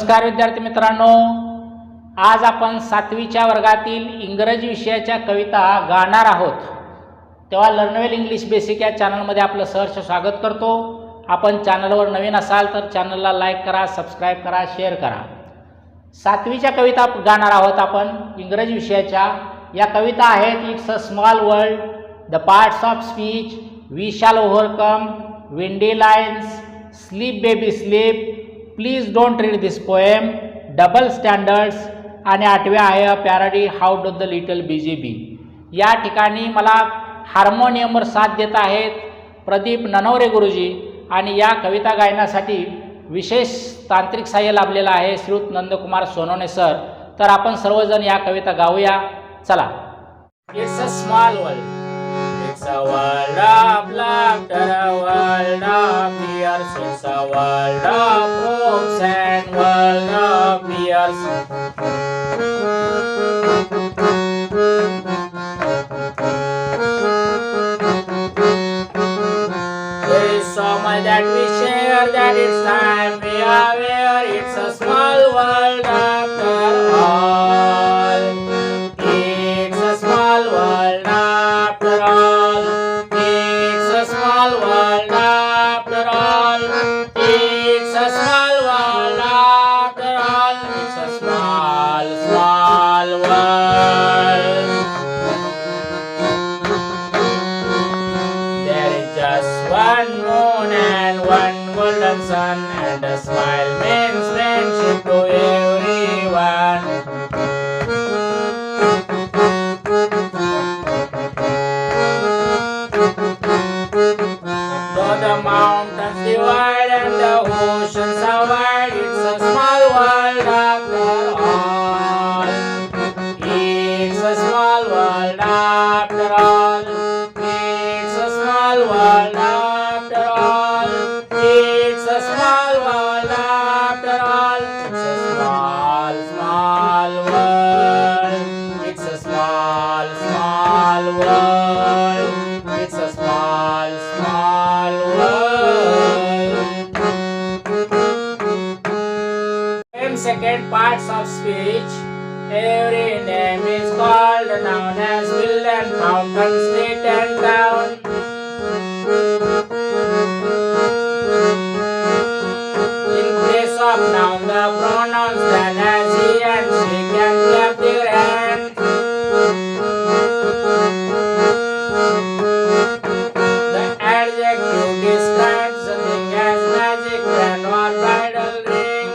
नमस्कार विद्यार्थी मित्रांनो, आज आपण 7वीच्या वर्गातील इंग्रजी विषयाच्या कविता गाणार आहोत। तेव्हा लर्नवेल इंग्लिश बेसिक या चॅनलमध्ये आपलं सहर्ष स्वागत करतो। आपण चॅनलवर नवीन असाल तर चॅनलला लाईक करा, सबस्क्राईब करा, शेअर करा। 7वीच्या कविता गाणार आहोत आपण इंग्रजी विषयाच्या। या कविता आहेत it's a small world, the parts of speech, we shall overcome, windy lines, sleep baby sleep, please don't read this poem, double standards आणि 8व्या आहे a parody how do the little busy bee. या ठिकाणी मला हार्मोनियमवर साथ देत आहेत प्रदीप ननवरे गुरुजी आणि या कविता गायनासाठी विशेष तांत्रिक सहाय्य लाभलेलं आहे श्रीयुत नंदकुमार सोनवणे सर। तर आपण सर्वजण या कविता गाऊया, चला। It's a small world, it's a world of laughter, a world of tears, it's a world of hopes and world of fears. There is so much that we share that it's time we are aware it's a small world after all. It's a small world after all. It's a small world after all. It's a small world after all. It's a small, small world. There is just one moon and one golden sun, and a smile means friendship to everyone. Though the mountains divide and the oceans are wide, it's a small world after all. It's a small world after all. It's a small world after all. It's a small world after all. It's a small, small world. It's a small, small world. It's a small, small world. Second parts of speech. Every name is called, noun as will and mountain, street and town. In place of noun, the pronouns then as he and she can clap their hands. The adjective describes the thing as magic pen or bridal ring.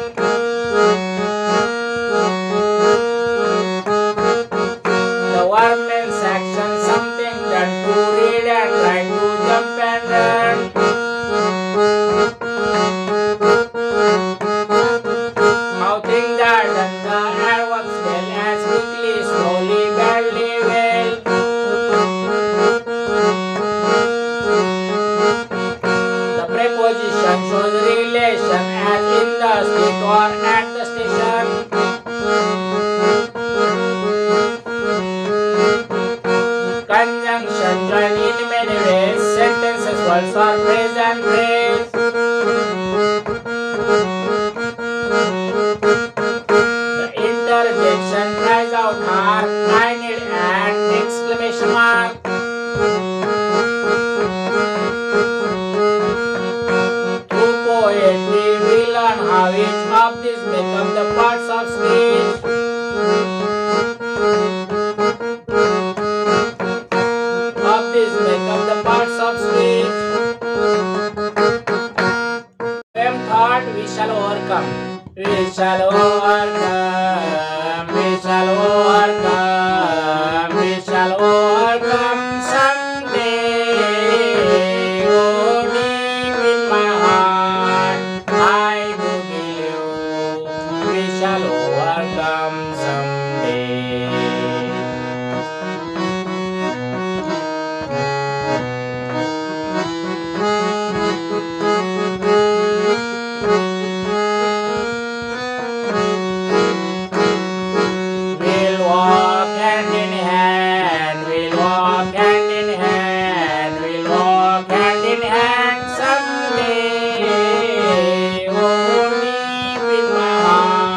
The verb means action, something done to read and write, to jump and run. How things are done, the adverbs tell as quickly, slowly, badly, well. The preposition shows relation as in the state or at the station. Conjunction join in many ways, sentences, words or phrase and phrase. The interjection cries out hard, I need an exclamation mark. Through poetry we learn how each of these make up the parts of speech. Of these make up the parts of speech. Poem thought we shall overcome. We shall overcome. We shall overcome. We shall overcome someday. Oh, deep in my heart, I do believe we shall overcome someday. We'll walk hand in hand, we'll walk hand in hand, we'll walk hand in hand someday. Oh, deep in my heart.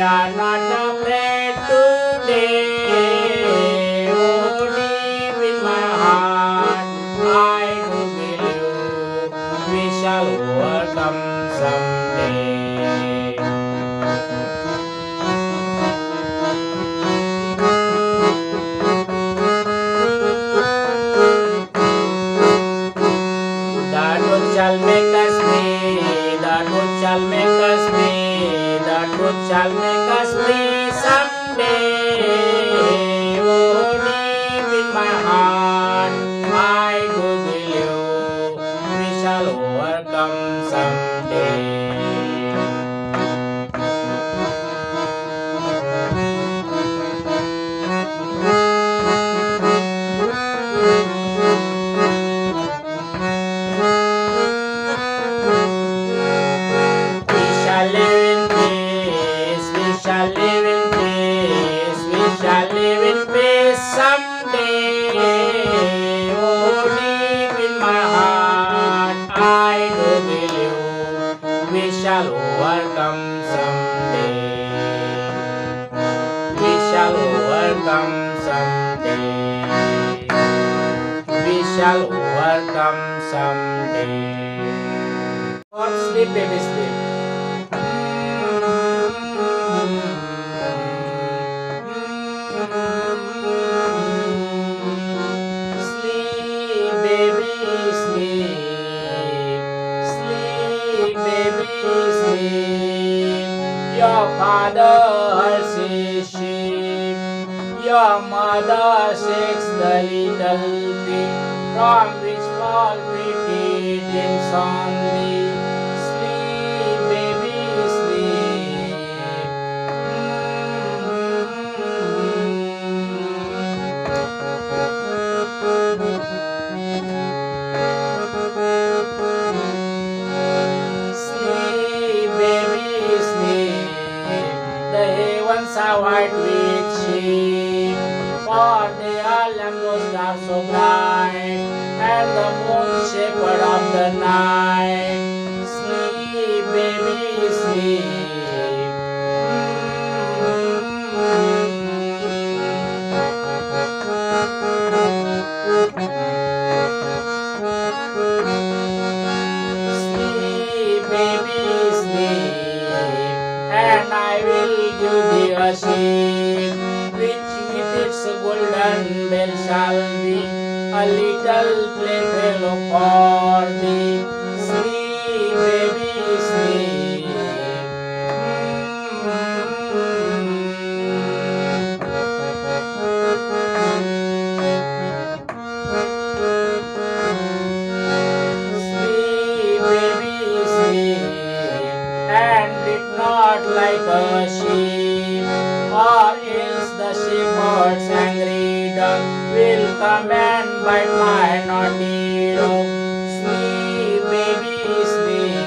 are not afraid today. Oh, deep in my heart, I do believe we shall overcome someday. The truth shall make us free. The truth shall make us free. The truth shall make us free someday. Oh, deep in my heart, I do believe we shall overcome someday. We shall live in peace. We shall live in peace. We shall live in peace someday. Oh, deep in my heart, I do believe we shall overcome someday. We shall overcome someday. We shall overcome someday. Or sleep, baby, sleep. Sleep, baby, sleep. Sleep, baby, sleep. Your father herds his sheep. Your mother shakes the little pig from which fall pretty dreams on thee. Sleep, baby, sleep. Sleep, baby, sleep. The heavens are white with sheep, for they are lampposts are so bright, and the moon shepherd of the night. Sleep, baby, sleep. Sleep, baby, sleep, and I will give thee a sheep, which with its golden bell shall be a little playfellow for thee. Sleep, baby, sleep. Sleep, baby, sleep, and did not like a sheep, or else the shepherd's angry dog will come and bite my naughty dog. Sleep, baby, sleep.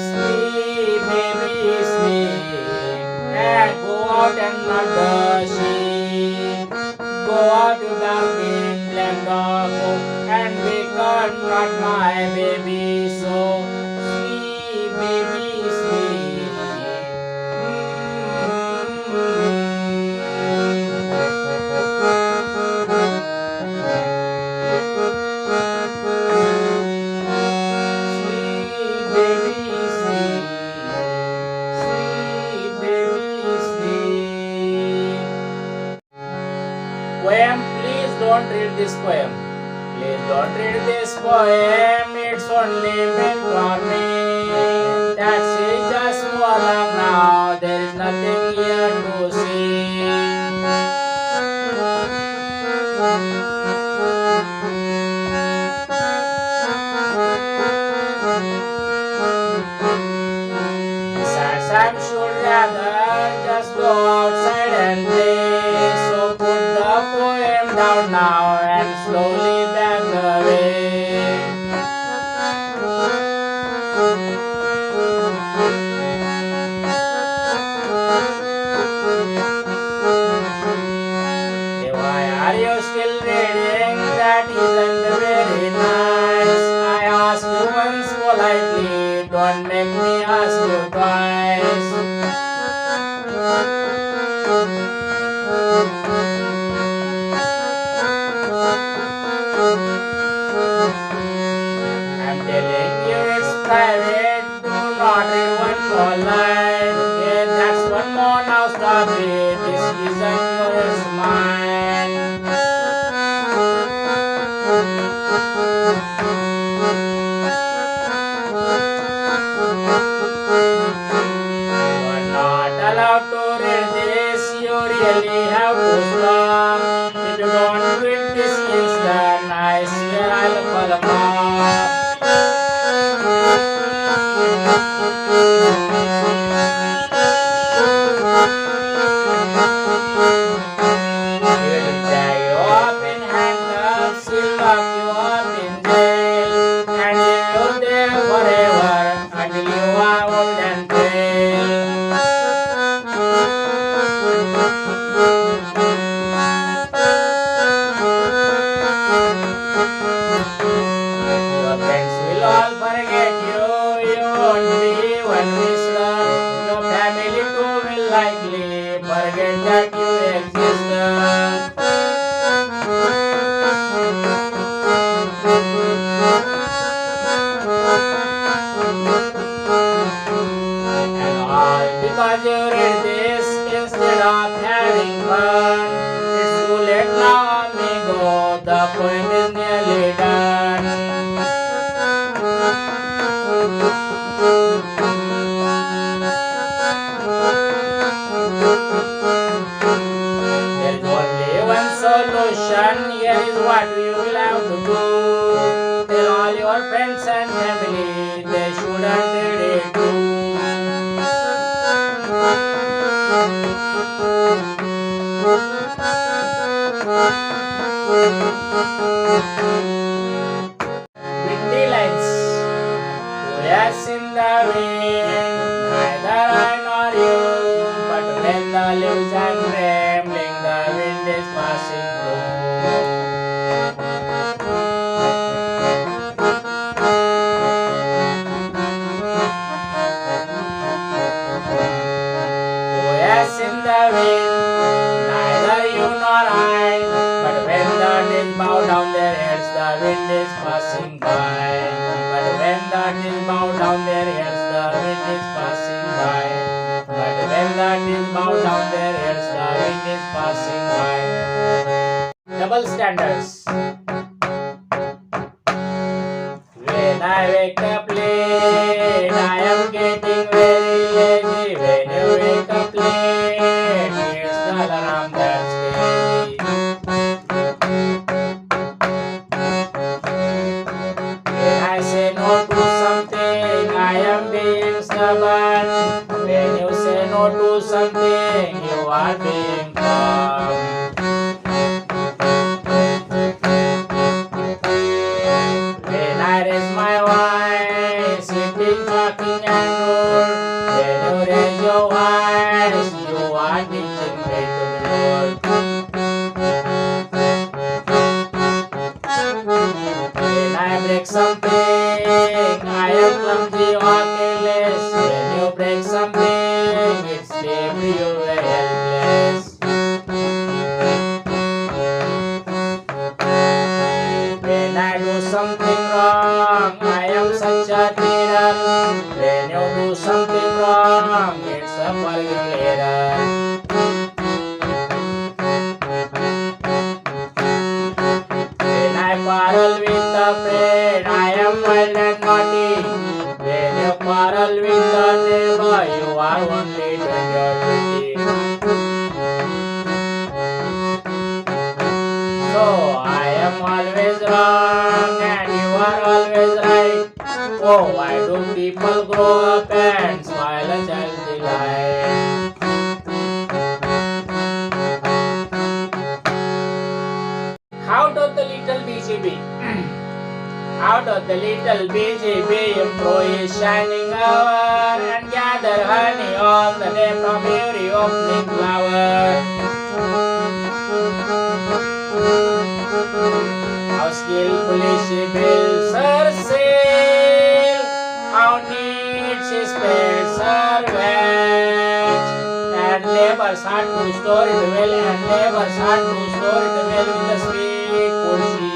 Sleep, baby, sleep, and go out and not the sheep. Go out to darken black dog, and become not my baby. So sleep, baby, sleep. Sleep, baby, sleep. Sleep, baby, sleep. Poem, please don't read this poem. Please don't read this poem. It's only meant for me. That's it, just move along now. There is nothing here to see. Besides, I should rather just go outside and play. So put the poem down now and slowly back away. If I Are you still reading? That isn't very nice. I asked you once politely, don't make me ask you twice. I'm telling you it's private, do not read one more line. Okay, that's one more, now stop it, this isn't yours, it's mine. You're not allowed to read this, you really have to stop. If you don't read this instant, I swear I'll call a cop. He'll tie you up in handcuffs, he'll lock you up in jail, and leave you there forever until you are old and frail. Your friends will all forget you, you won't be one mister. Your family too will likely forget that you existed. And all because you read this instead of having fun. It's too late now, amigo, the point is nearly done. There's only one solution, here is what you will have to do. Tell all your friends and family, they shouldn't read it too. Windy lights, yes in the wind, neither I nor you, but when the leaves are trembling, the wind is passing through. Oh yes in the wind, neither you nor I, but when the trees bow down their heads, the wind is passing by. But when the trees bow down their heads, the wind is passing by. But when the trees bow down their heads, the wind is passing by. Double standards. When I wake up late, I am getting very lazy. When you wake up late, it's the alarm that's crazy. When I say no to something, I am being stubborn. When you say no to something, you are being calm. When I raise my voice, sitting, talking and rude. When you raise your voice, you are teaching me to be rude. When I break something, I am clumsy or careless. When you break something, it's deeply you were helpless. When I do something wrong, I am such a terror. When you do something wrong, it's a percolator. When I quarrel with a friend, I am wild and naughty. When you quarrel with a neighbor, you are only doing your duty. So I am always wrong and you are always right. Oh, why do people grow up and smile a child's delight? How does the little busy bee? How does the little busy bee improve his shining hour and gather honey all the day from every opening flower? How skillfully she builds her sail, how neat she spreads her wings, and labors hard to store it well, and labors hard to store it well with the sweet food she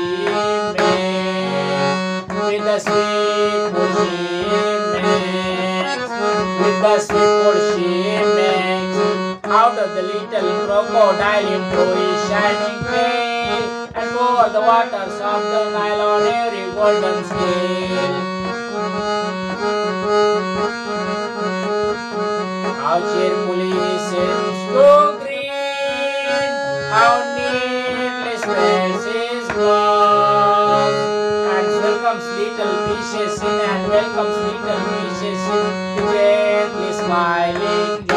makes, with the sweet food she makes, with the sweet food she makes. Out of the little crocodile improve his shining tail, and pour the waters of the Nile on every golden scale. How cheerfully he seems to grin, how neatly spreads his gloves, and welcomes little fishes in, and welcomes little fishes in, gently smiling.